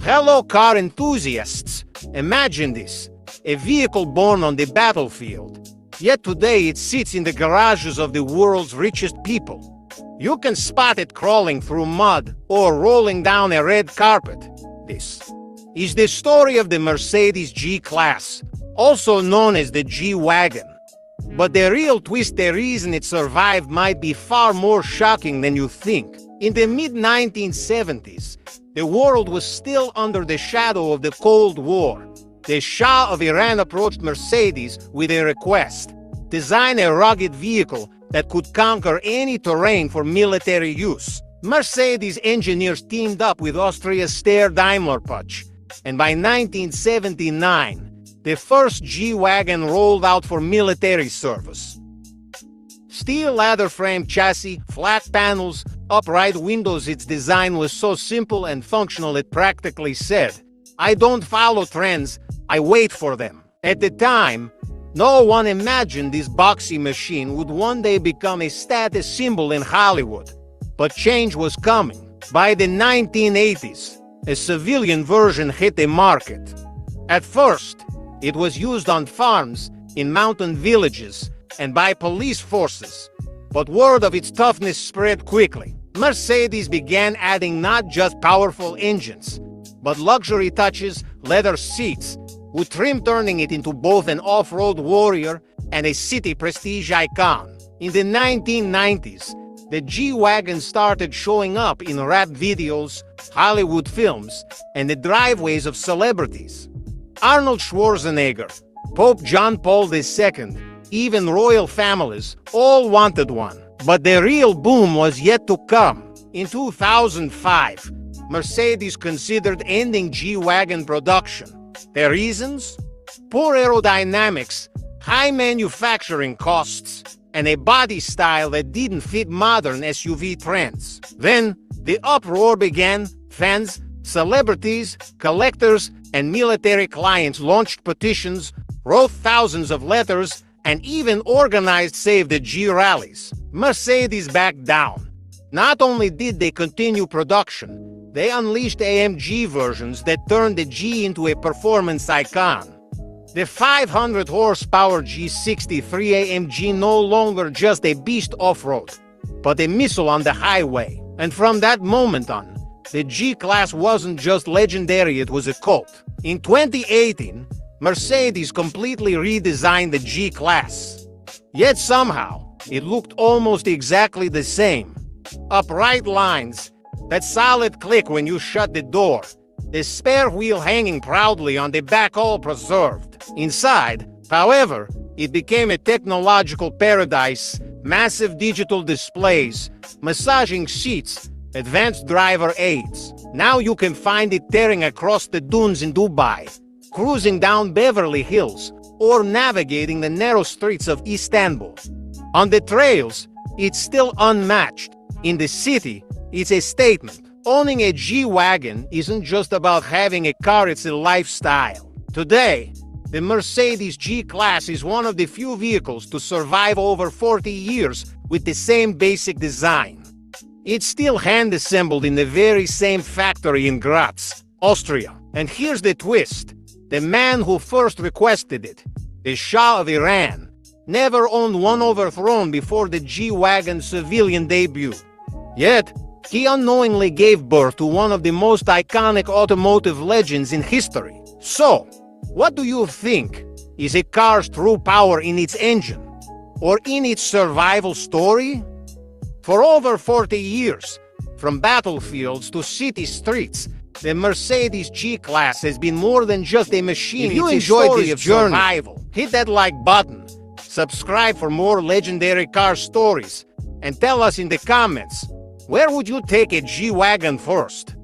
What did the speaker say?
Hello, car enthusiasts. Imagine this. A vehicle born on the battlefield. Yet today it sits in the garages of the world's richest people. You can spot it crawling through mud or rolling down a red carpet. This is the story of the Mercedes G-Class, also known as the G-Wagen. But the real twist, the reason it survived, might be far more shocking than you think. In the mid-1970s, the world was still under the shadow of the Cold War. The Shah of Iran approached Mercedes with a request: design a rugged vehicle that could conquer any terrain for military use. Mercedes engineers teamed up with Austria's Daimler-Puch, and by 1979, the first G-Wagen rolled out for military service. Steel ladder frame chassis, flat panels, upright windows, its design was so simple and functional it practically said, "I don't follow trends, I wait for them." At the time, no one imagined this boxy machine would one day become a status symbol in Hollywood. But change was coming. By the 1980s, a civilian version hit the market. At first, it was used on farms, in mountain villages, and by police forces. But word of its toughness spread quickly. Mercedes began adding not just powerful engines, but luxury touches, leather seats, with trim turning it into both an off-road warrior and a city prestige icon. In the 1990s, the G-Wagen started showing up in rap videos, Hollywood films, and the driveways of celebrities. Arnold Schwarzenegger, Pope John Paul II, even royal families all wanted one. But the real boom was yet to come. In 2005, Mercedes considered ending G-Wagen production. The reasons? Poor aerodynamics, high manufacturing costs, and a body style that didn't fit modern SUV trends. Then, the uproar began. Fans, celebrities, collectors, and military clients launched petitions, wrote thousands of letters, and even organized Save the G rallies. Mercedes backed down. Not only did they continue production, they unleashed AMG versions that turned the G into a performance icon. The 500 horsepower G63 AMG no longer just a beast off-road, but a missile on the highway. And from that moment on, the G-Class wasn't just legendary, it was a cult. In 2018, Mercedes completely redesigned the G-Class. Yet somehow, it looked almost exactly the same. Upright lines, that solid click when you shut the door, the spare wheel hanging proudly on the back, all preserved. Inside, however, it became a technological paradise. Massive digital displays, massaging seats, advanced driver aids. Now you can find it tearing across the dunes in Dubai, cruising down Beverly Hills, or navigating the narrow streets of Istanbul. On the trails, it's still unmatched. In the city, it's a statement. Owning a G-Wagen isn't just about having a car, it's a lifestyle. Today, the Mercedes G-Class is one of the few vehicles to survive over 40 years with the same basic design. It's still hand-assembled in the very same factory in Graz, Austria. And here's the twist. The man who first requested it, the Shah of Iran, never owned one overthrown before the G-Wagen's civilian debut. Yet, he unknowingly gave birth to one of the most iconic automotive legends in history. So, what do you think? Is a car's true power in its engine? Or in its survival story? For over 40 years, from battlefields to city streets, the Mercedes G-Class has been more than just a machine. If you enjoyed this journey, hit that like button, subscribe for more legendary car stories, and tell us in the comments, where would you take a G-Wagen first?